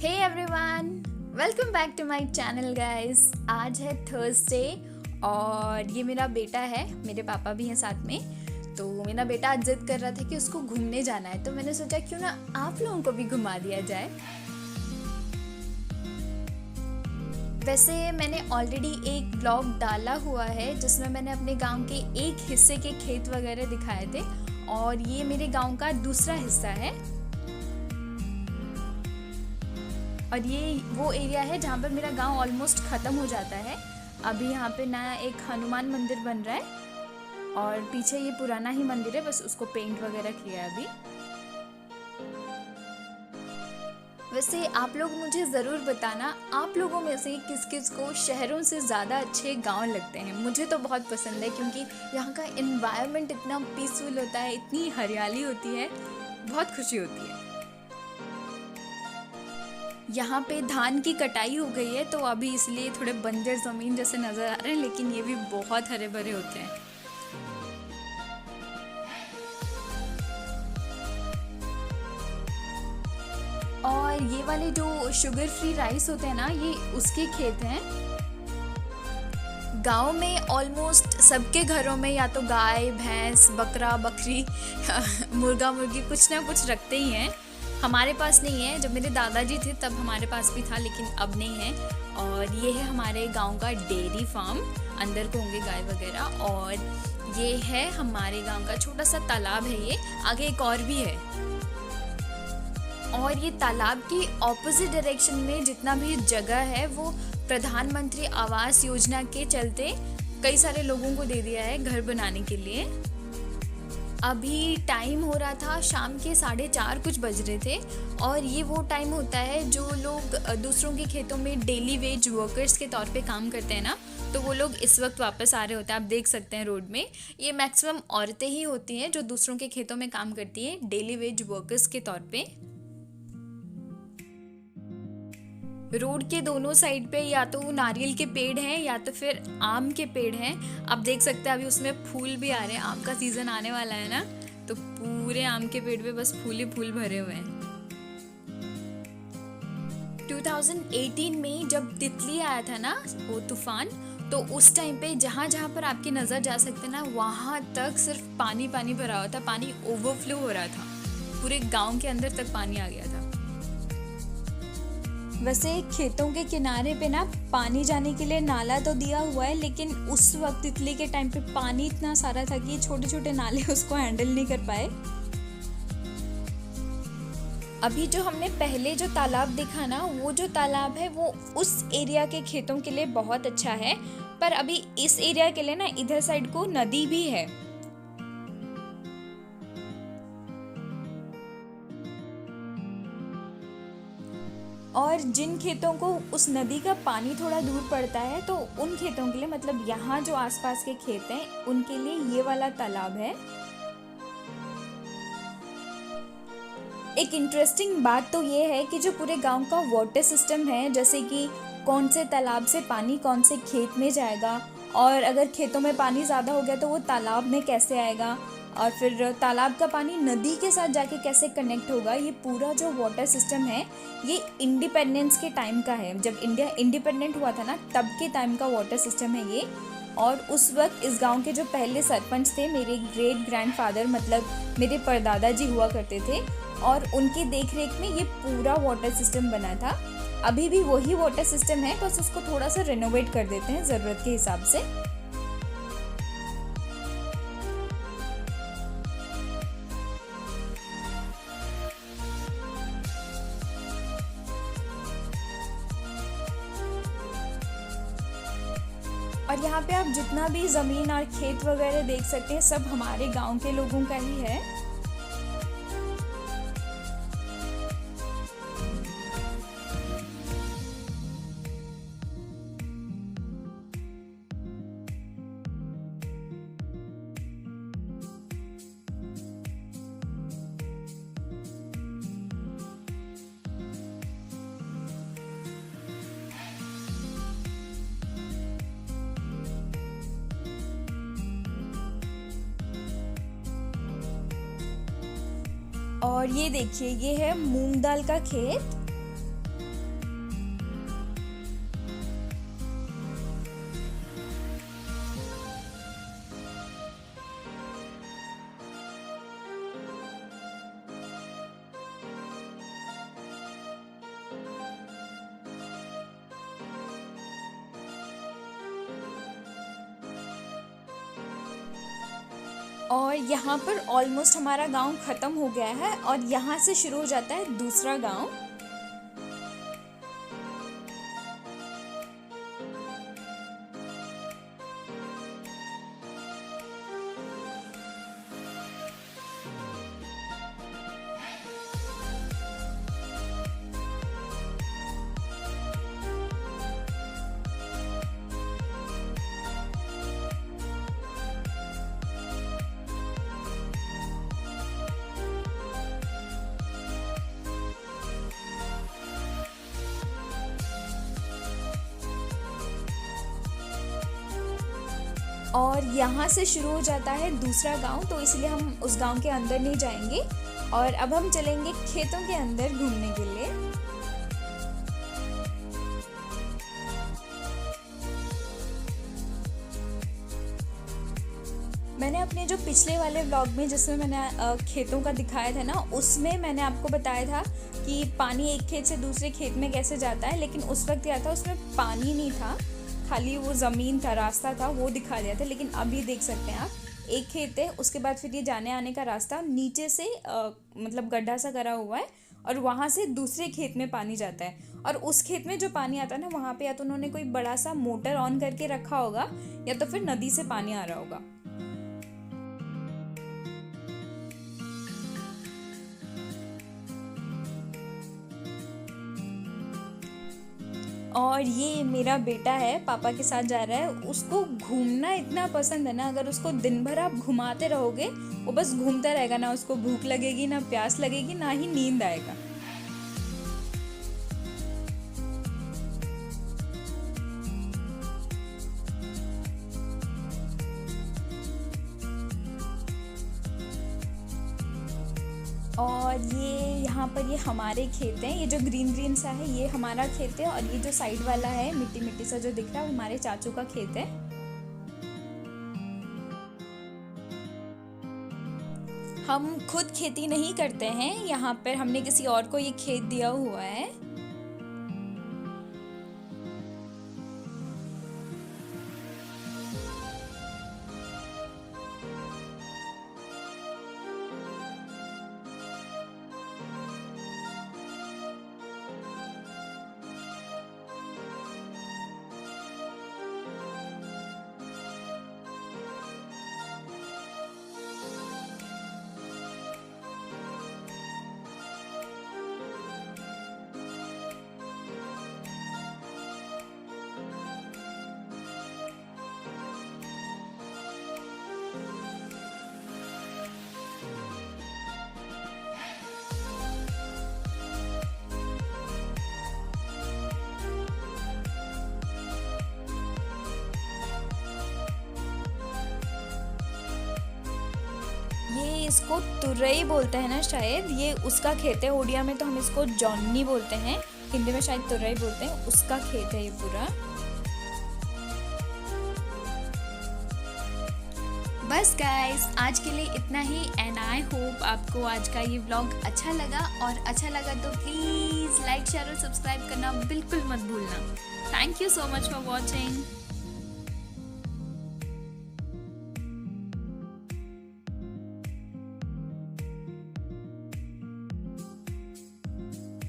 Hey everyone, welcome back to my channel guys. आज है Thursday और ये मेरा बेटा है, मेरे पापा भी हैं साथ में। तो मेरा बेटा आज जिद कर रहा था कि उसको घूमने जाना है, तो मैंने सोचा क्यों ना आप लोगों को भी घुमा दिया जाए। वैसे मैंने ऑलरेडी एक ब्लॉग डाला हुआ है जिसमें मैंने अपने गांव के एक हिस्से के खेत वगैरह दिखाए थे और ये मेरे गांव का दूसरा हिस्सा है। और ये वो एरिया है जहाँ पर मेरा गांव ऑलमोस्ट ख़त्म हो जाता है। अभी यहाँ पे नया एक हनुमान मंदिर बन रहा है और पीछे ये पुराना ही मंदिर है, बस उसको पेंट वगैरह किया है अभी। वैसे आप लोग मुझे ज़रूर बताना, आप लोगों में से किस किस को शहरों से ज़्यादा अच्छे गांव लगते हैं। मुझे तो बहुत पसंद है क्योंकि यहाँ का एनवायरनमेंट इतना पीसफुल होता है, इतनी हरियाली होती है, बहुत खुशी होती है। यहाँ पे धान की कटाई हो गई है तो अभी इसलिए थोड़े बंजर ज़मीन जैसे नज़र आ रहे हैं, लेकिन ये भी बहुत हरे भरे होते हैं। और ये वाले जो शुगर फ्री राइस होते हैं ना, ये उसके खेत हैं। गांव में ऑलमोस्ट सबके घरों में या तो गाय भैंस बकरा बकरी मुर्गा मुर्गी कुछ ना कुछ रखते ही हैं। हमारे पास नहीं है, जब मेरे दादाजी थे तब हमारे पास भी था, लेकिन अब नहीं है। और ये है हमारे गांव का डेयरी फार्म, अंदर को होंगे गाय वगैरह। और ये है हमारे गांव का छोटा सा तालाब है, ये आगे एक और भी है। और ये तालाब की ऑपोजिट डायरेक्शन में जितना भी जगह है वो प्रधानमंत्री आवास योजना के चलते कई सारे लोगों को दे दिया है घर बनाने के लिए। अभी टाइम हो रहा था शाम के 4:30 कुछ बज रहे थे और ये वो टाइम होता है जो लोग दूसरों के खेतों में डेली वेज वर्कर्स के तौर पे काम करते हैं ना, तो वो लोग इस वक्त वापस आ रहे होते हैं। आप देख सकते हैं रोड में ये मैक्सिमम औरतें ही होती हैं जो दूसरों के खेतों में काम करती हैं डेली वेज वर्कर्स के तौर पे। रोड के दोनों साइड पे या तो नारियल के पेड़ हैं या तो फिर आम के पेड़ हैं। आप देख सकते हैं अभी उसमें फूल भी आ रहे हैं, आम का सीजन आने वाला है ना, तो पूरे आम के पेड़ पे बस फूल ही फूल भरे हुए हैं। 2018 में जब तितली आया था ना वो तूफान, तो उस टाइम पे जहाँ जहाँ पर आपकी नज़र जा सकते ना वहाँ तक सिर्फ पानी पानी भरा हुआ था, पानी ओवरफ्लो हो रहा था, पूरे गाँव के अंदर तक पानी आ गया था। वैसे खेतों के किनारे पे ना पानी जाने के लिए नाला तो दिया हुआ है, लेकिन उस वक्त तितली के टाइम पे पानी इतना सारा था कि छोटे छोटे नाले उसको हैंडल नहीं कर पाए। अभी जो हमने पहले जो तालाब देखा ना, वो जो तालाब है वो उस एरिया के खेतों के लिए बहुत अच्छा है, पर अभी इस एरिया के लिए ना इधर साइड को नदी भी है। और जिन खेतों को उस नदी का पानी थोड़ा दूर पड़ता है तो उन खेतों के लिए, मतलब यहाँ जो आसपास के खेत हैं उनके लिए ये वाला तालाब है। एक इंटरेस्टिंग बात तो ये है कि जो पूरे गांव का वाटर सिस्टम है, जैसे कि कौन से तालाब से पानी कौन से खेत में जाएगा, और अगर खेतों में पानी ज़्यादा हो गया तो वो तालाब में कैसे आएगा, और फिर तालाब का पानी नदी के साथ जाके कैसे कनेक्ट होगा, ये पूरा जो वाटर सिस्टम है ये इंडिपेंडेंस के टाइम का है। जब इंडिया इंडिपेंडेंट हुआ था ना तब के टाइम का वाटर सिस्टम है ये। और उस वक्त इस गांव के जो पहले सरपंच थे, मेरे ग्रेट ग्रैंडफादर मतलब मेरे परदादा जी हुआ करते थे, और उनकी देखरेख में ये पूरा वाटर सिस्टम बना था। अभी भी वही वाटर सिस्टम है, बस उसको थोड़ा सा रिनोवेट कर देते हैं ज़रूरत के हिसाब से। और यहाँ पे आप जितना भी ज़मीन और खेत वगैरह देख सकते हैं सब हमारे गांव के लोगों का ही है। और ये देखिए ये है मूंग दाल का खेत। और यहाँ पर ऑलमोस्ट हमारा गांव ख़त्म हो गया है और यहाँ से शुरू हो जाता है दूसरा गांव। और यहाँ से शुरू हो जाता है दूसरा गांव, तो इसलिए हम उस गांव के अंदर नहीं जाएंगे और अब हम चलेंगे खेतों के अंदर घूमने के लिए। मैंने अपने जो पिछले वाले व्लॉग में जिसमें मैंने खेतों का दिखाया था ना, उसमें मैंने आपको बताया था कि पानी एक खेत से दूसरे खेत में कैसे जाता है, लेकिन उस वक्त क्या था, उसमें पानी नहीं था, खाली वो ज़मीन था, रास्ता था, वो दिखा दिया था। लेकिन अभी देख सकते हैं आप, एक खेत है, उसके बाद फिर ये जाने आने का रास्ता नीचे से मतलब गड्ढा सा करा हुआ है और वहाँ से दूसरे खेत में पानी जाता है। और उस खेत में जो पानी आता है ना, वहाँ पे या तो उन्होंने कोई बड़ा सा मोटर ऑन करके रखा होगा या तो फिर नदी से पानी आ रहा होगा। और ये मेरा बेटा है, पापा के साथ जा रहा है। उसको घूमना इतना पसंद है ना, अगर उसको दिन भर आप घुमाते रहोगे वो बस घूमता रहेगा, ना उसको भूख लगेगी, ना प्यास लगेगी, ना ही नींद आएगा। और ये यहाँ पर ये हमारे खेत हैं, ये जो ग्रीन ग्रीन सा है ये हमारा खेत है और ये जो साइड वाला है मिट्टी मिट्टी सा जो दिख रहा है वो हमारे चाचू का खेत है। हम खुद खेती नहीं करते हैं, यहाँ पर हमने किसी और को ये खेत दिया हुआ है। ये इसको तुरई बोलते हैं ना शायद, ये उसका खेत है। उड़िया में तो हम इसको जॉनी बोलते हैं, हिंदी में शायद तुरई बोलते हैं। उसका खेत है ये पूरा। बस गाइस, आज के लिए इतना ही एंड आई होप आपको आज का ये व्लॉग अच्छा लगा, और अच्छा लगा तो प्लीज़ लाइक शेयर और सब्सक्राइब करना बिल्कुल मत भूलना। Thank you so much for watching.